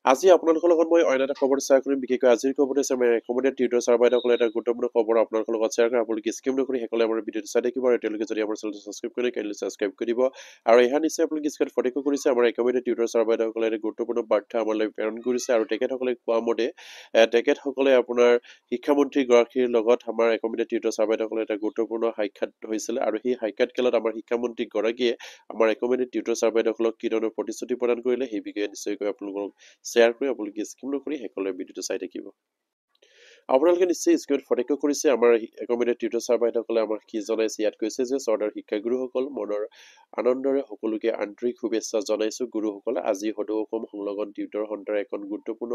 আজি আপোনালোকৰ লগত মই অন্য এটা খবৰ শ্বেয়াৰ কৰিম বিশেষকৈ আজিৰ খবৰটো হৈছে আমাৰ একমোডেট টিউটৰ ছাৰ্ভাইসকলে এটা গুৰুত্বপূৰ্ণ খবৰ আপোনালোকৰ লগত শ্বেয়াৰ কৰিম আপোনালোকে স্কিপ নকৰি সকলোৱে আমাৰ ভিডিঅ'টো চাই থাকিব আৰু এতিয়ালৈকে যদি আমাৰ চেনেলটো ছাবস্ক্ৰাইব কৰি কাইলৈ ছাবস্ক্ৰাইব কৰি দিব আৰু এয়া নিশ্চয় আপোনালোকে স্ক্ৰীনত ফটো কৰিছে আমাৰ একমোডেট টিউটৰ ছাৰ্ভাইসকলে এটা গুৰুত্বপূৰ্ণ বাৰ্তা আমালৈ প্ৰেৰণ কৰিছে আৰু তেখেতসকলে কোৱা মতে তেখেতসকলে আপোনাৰ শিক্ষামন্ত্ৰী গৰাকীৰ লগত আমাৰ একমোডেট টিউটৰ ছাৰ্ভাইসকলে এটা গুৰুত্বপূৰ্ণ সাক্ষাৎ হৈছিল আৰু সেই সাক্ষাৎ কালত আমাৰ শিক্ষামন্ত্ৰী গৰাকীয়ে আমাৰ একমোডেট টিউটৰ ছাৰ্ভাইসকলক কি ধৰণৰ প্ৰতিশ্ৰুতি প্ৰদান কৰিলে সেই বিষয়ে নিশ্চয়কৈ আপোনালোকক শ্বেয়াৰ কৰি আপোনালোকে স্কিপ নকৰি সকলোৱে ভিডিঅ'টো চাই থাকিব আপোনালোকে নিশ্চয় স্ক্ৰীনত ফটো কৰিছে আমাৰ একমোডেট টিউটৰ ছাৰ্ভাইসকলে আমাক কি জনাইছে ইয়াত কৈছে যে চৰ্দাৰ শিক্ষাগুৰুসকল মনৰ আনন্দৰে সকলোকে আন্তৰিক শুভেচ্ছা জনাইছো গুৰুসকল আজি সদৌ অসম সংলগ্ন টিউটৰ সন্থাৰ এখন গুৰুত্বপূৰ্ণ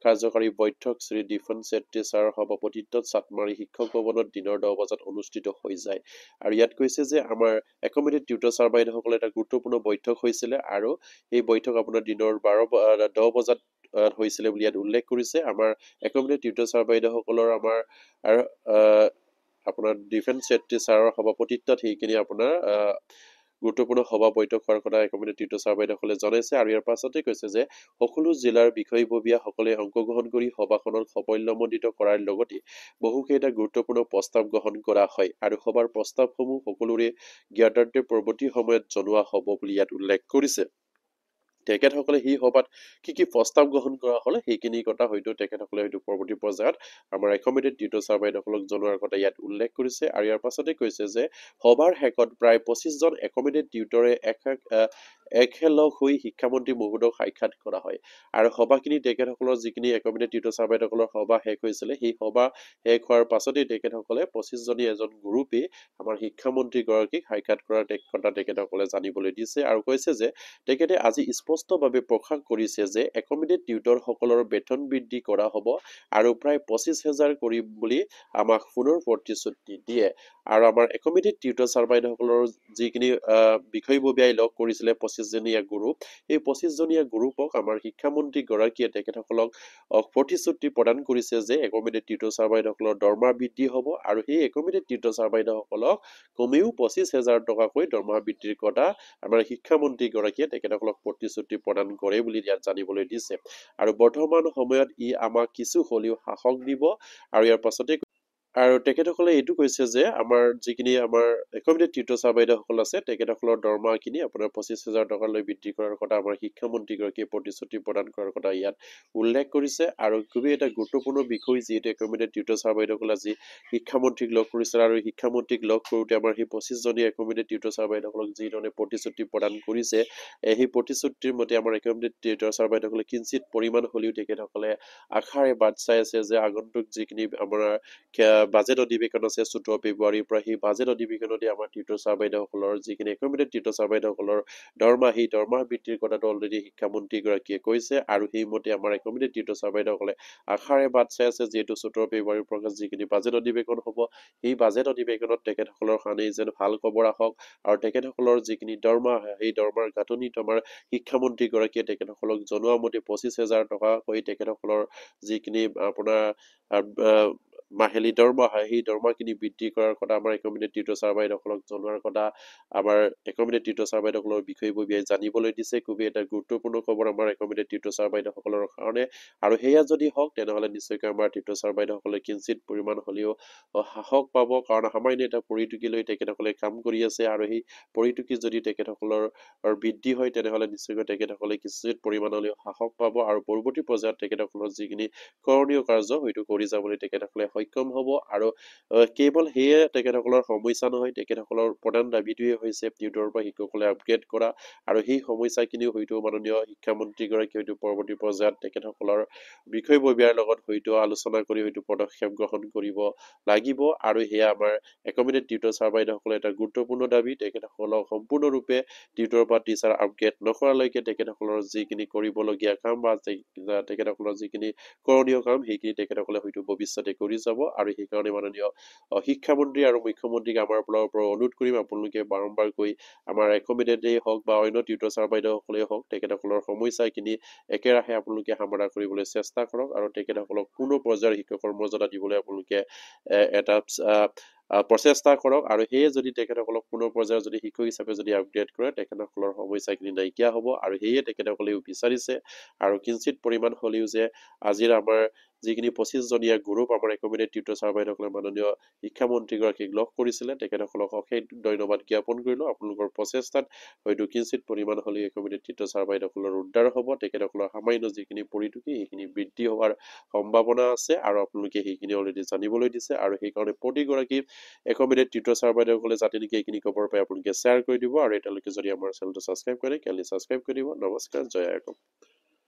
কাৰ্যকাৰী বৈঠক শ্ৰী দীপন চেত্ৰী ছাৰৰ সভাপতিত্বত চাটমাৰী শিক্ষক ভৱনত দিনৰ 10 বজাত অনুষ্ঠিত হৈ যায় আৰু ইয়াত কৈছে যে আমাৰ একমোডেট টিউটৰ ছাৰ্ভাইসকলে এটা গুৰুত্বপূৰ্ণ বৈঠক হৈছিল আৰু এই বৈঠক আপোনাৰ দিনৰ 10 বজাত হৈছিল বুলি ইয়াত উল্লেখ কৰিছে আমাৰ একমোডেট টিউটৰ ছাৰ্ভাইসকলৰ আমাৰ আপোনাৰ ডিফেন্স চেত্ৰী ছাৰৰ সভাপতিত্বত সেইখিনি আপোনাৰ গুৰুত্বপূৰ্ণ সভা বৈঠক হোৱাৰ কথা একমোডেট টিউটৰ ছাৰ্ভাইসকলে জনাইছে আৰু ইয়াৰ পাছতে কৈছে যে সকলো জিলাৰ বিষয়ববীয়াসকলে অংশগ্ৰহণ কৰি সভাখনত সাফল্যমণ্ডিত কৰাৰ লগতে বহুকেইটা গুৰুত্বপূৰ্ণ প্ৰস্তাৱ গ্ৰহণ কৰা হয় আৰু সভাৰ প্ৰস্তাৱসমূহ সকলোৰে জ্ঞাতাৰ্থে পৰৱৰ্তী সময়ত জনোৱা হ'ব বুলি ইয়াত উল্লেখ কৰিছে তেখেতসকলে সেই সভাত কি প্ৰস্তাৱ গ্ৰহণ কৰা হলে সেইখিনি কথা হয়তো তেখেতসকলে হয়তো পৰৱৰ্তী পৰ্যায়ত আমাৰ একমোডেট টিউটৰ ছাৰ্ভাইসকলক জনোৱাৰ কথা ইয়াত উল্লেখ কৰিছে আৰু ইয়াৰ পাছতে কৈছে যে সভাৰ শেষত প্ৰায় 25 জন একমোডেট টিউটৰে একেলগ হৈ শিক্ষামন্ত্ৰী মহোদয়ক সাক্ষাৎ কৰা হয় আৰু সভাখিনি তেখেতসকলৰ যিখিনি একমোডেট টিউটৰ ছাৰ্ভাইসকলৰ সভা শেষ হৈছিলে সেই সভা শেষ হোৱাৰ পাছতেই তেখেতসকলে 25 জনী এজন গ্ৰুপে আমাৰ শিক্ষামন্ত্ৰী গৰাকীক সাক্ষাৎ কৰাৰ কথা তেখেতসকলে জানিবলৈ দিছে আৰু কৈছে যে তেখেতে আজি স্পষ্টভাৱে প্ৰকাশ কৰিছে যে একমোডেট টিউটৰ সকলৰ বেতন বৃদ্ধি কৰা হ'ব আৰু প্ৰায় 25,000 কৰিম বুলি আমাক পুনৰ প্ৰতিশ্ৰুতি দিয়ে আৰু আমাৰ একমোডেট টিউটৰ ছাৰ্ভাইসকলৰ যিখিনি বিষয়ববীয়াই লগ কৰিছিলে 25 জনীয়া গ্ৰুপ এই 25 জনীয়া গ্ৰুপক আমাৰ শিক্ষামন্ত্ৰী গৰাকীয়ে তেখেতসকলক প্ৰতিশ্ৰুতি প্ৰদান কৰিছে যে একমোডেট টিউটৰ ছাৰ্ভাইসকলৰ দৰমহা বৃদ্ধি হ'ব আৰু সেই একমোডেট টিউটৰ ছাৰ্ভাইসকলক কমেও 25,000 টকাকৈ দৰমহা বৃদ্ধিৰ কথা আমাৰ শিক্ষামন্ত্ৰী গৰাকীয়ে তেখেতসকলক প্ৰতিশ্ৰুতি প্ৰদান কৰে বুলি ইয়াত জানিবলৈ দিছে আৰু বৰ্তমান সময়ত ই আমাক কিছু হলেও সাহস দিব আৰু ইয়াৰ পাছতে আৰু তেখেতসকলে এইটো কৈছে যে আমাৰ যিখিনি আমাৰ একমোডেট টিউটৰ ছাৰ্ভাইসকল আছে তেখেতসকলৰ দৰমহাখিনি আপোনাৰ 25,000 টকালৈ বৃদ্ধি কৰাৰ কথা আমাৰ শিক্ষামন্ত্ৰী গৰাকীয়ে প্ৰতিশ্ৰুতি প্ৰদান কৰাৰ কথা ইয়াত উল্লেখ কৰিছে আৰু খুবেই এটা গুৰুত্বপূৰ্ণ বিষয় যিহেতু একমোডেট টিউটৰ ছাৰ্ভাইসকল আজি শিক্ষামন্ত্ৰীক লগ কৰিছিল আৰু শিক্ষামন্ত্ৰীক লগ কৰোঁতে আমাৰ সেই 25 জনী একমোডেট টিউটৰ ছাৰ্ভাইসকলক যিধৰণে প্ৰতিশ্ৰুতি প্ৰদান কৰিছে সেই প্ৰতিশ্ৰুতিৰ মতে আমাৰ একমোডেট টিউটৰ ছাৰ্ভাইসকলে কিঞ্চিত পৰিমাণ হলেও তেখেতসকলে আশাৰে বাট চাই আছে যে আগন্তুক যিখিনি আমাৰ বাজেট অধিৱেশন আছে 14 ফেব্ৰুৱাৰীৰ পৰা সেই বাজেট অধিৱেশনতে আমাৰ টিউটৰ ছাৰ্ভাইসকলৰ যিখিনি একমোডেট টিউটৰ ছাৰ্ভাইসকলৰ দৰমহা সেই দৰমহা বৃদ্ধিৰ কথাটো অলৰেডি শিক্ষামন্ত্ৰী গৰাকীয়ে কৈছে আৰু সেইমতে আমাৰ একমোডেট টিউটৰ ছাৰ্ভাইসকলে আশাৰে বাট চাই আছে যিহেতু 14 ফেব্ৰুৱাৰীৰ পৰা যিখিনি বাজেট অধিৱেশন হ'ব সেই বাজেট অধিৱেশনত তেখেতসকলৰ কাৰণে যেন ভাল খবৰ আহক আৰু তেখেতসকলৰ যিখিনি দৰমহা সেই দৰমহাৰ গাঁথনিত আমাৰ শিক্ষামন্ত্ৰী গৰাকীয়ে তেখেতসকলক জনোৱা মতে 25,000 টকাকৈ তেখেতসকলৰ যিখিনি আপোনাৰ মাহিলী দৰমহা সেই দৰমহাখিনি বৃদ্ধি কৰাৰ কথা আমাৰ একমোডেট টিউটৰ ছাৰ্ভাইসকলক জনোৱাৰ কথা আমাৰ একমোডেট টিউটৰ ছাৰ্ভাইসকলৰ বিষয়ববীয়াই জানিবলৈ দিছে খুবেই এটা গুৰুত্বপূৰ্ণ খবৰ আমাৰ একমোডেট টিউটৰ ছাৰ্ভাইসকলৰ কাৰণে আৰু সেয়া যদি হওক তেনেহলে নিশ্চয়কৈ আমাৰ টিউটৰ ছাৰ্ভাইসকলে কিঞ্চিত পৰিমাণ হলেও সাহস পাব কাৰণ সামান্য এটা পৰিটুকি লৈ তেখেতসকলে কাম কৰি আছে আৰু সেই পৰিটুকি যদি তেখেতসকলৰ বৃদ্ধি হয় তেনেহলে নিশ্চয়কৈ তেখেতসকলে কিঞ্চিত পৰিমাণ হলেও সাহস পাব আৰু পৰৱৰ্তী পৰ্যায়ত তেখেতসকলৰ যিখিনি কৰণীয় কাৰ্য হয়তো কৰি যাবলৈ তেখেতসকলে সক্ষম হ'ব আৰু কেৱল সেয়ে তেখেতসকলৰ সমস্যা নহয় তেখেতসকলৰ প্ৰধান দাবীটোৱে হৈছে টিউটৰৰ পৰা শিক্ষকসকলে আপগ্ৰেড কৰা আৰু সেই সমস্যাখিনিও হয়তো মাননীয় শিক্ষামন্ত্ৰী গৰাকী হয়তো পৰৱৰ্তী পৰ্যায়ত তেখেতসকলৰ বিষয়ববীয়াৰ লগত হয়তো আলোচনা কৰি হয়তো পদক্ষেপ গ্ৰহণ কৰিব লাগিব আৰু সেয়া আমাৰ একমোডেট টিউটৰ ছাৰ্ভাইসকলৰ এটা গুৰুত্বপূৰ্ণ দাবী তেখেতসকলক সম্পূৰ্ণৰূপে টিউটৰৰ পৰা টিচাৰ আপগ্ৰেড নকৰালৈকে তেখেতসকলৰ যিখিনি কৰিবলগীয়া কাম বা তেখেতসকলৰ যিখিনি কৰণীয় কাম সেইখিনি তেখেতসকলে হয়তো ভৱিষ্যতে কৰি যাব আৰু সেইকাৰণে মাননীয় শিক্ষামন্ত্ৰী আৰু মুখ্যমন্ত্ৰীক আমাৰ পৰা অনুৰোধ কৰিম আপোনালোকে বাৰম্বাৰকৈ আমাৰ একমিডেটেই হওক বা অন্য টিউটৰ ছাৰ বাইদেউসকলেই হওক তেখেতসকলৰ সমস্যাখিনি একেৰাহে আপোনালোকে সমাধান কৰিবলৈ চেষ্টা কৰক আৰু তেখেতসকলক কোনো পৰ্যায়ৰ শিক্ষকৰ মৰ্যাদা দিবলৈ আপোনালোকে এটা প্ৰচেষ্টা কৰক আৰু সেয়ে যদি তেখেতসকলক পুনৰ পৰ্যায়ৰ যদি শিক্ষক হিচাপে যদি আপগ্ৰেড কৰে তেখেতসকলৰ সমস্যাখিনি নাইকিয়া হ'ব আৰু সেয়ে তেখেতসকলেও বিচাৰিছে আৰু কিঞ্চিত পৰিমাণ হ'লেও যে আজিৰ আমাৰ যিখিনি 25জনীয়া গ্ৰুপ আমাৰ একমিডেট টিউটৰ ছাৰ বাইদেউসকলে মাননীয় শিক্ষামন্ত্ৰীগৰাকীক লগ কৰিছিলে তেখেতসকলক অশেষ ধন্যবাদ জ্ঞাপন কৰিলোঁ আপোনালোকৰ প্ৰচেষ্টাত হয়তো কিঞ্চিত পৰিমাণ হ'লেও একমিডেট টিউটৰ ছাৰ বাইদেউসকলৰ উদ্ধাৰ হ'ব তেখেতসকলৰ সামান্য যিখিনি পৰিটোকি সেইখিনি বৃদ্ধি হোৱাৰ সম্ভাৱনা আছে আৰু আপোনালোকে সেইখিনি অলৰেডি জানিবলৈ দিছে আৰু সেইকাৰণে প্ৰতিগৰাকী একমিডেট টিউটৰ ছাৰ বাইদেউসকলে যাতে নেকি এইখিনি খবৰ পাই আপোনালোকে শ্বেয়াৰ কৰি দিব আৰু এতিয়ালৈকে যদি আমাৰ চেনেলটো ছাবস্ক্ৰাইব কৰে কাইণ্ডলি ছাবস্ক্ৰাইব কৰি দিব নমস্কাৰ জয় আইকম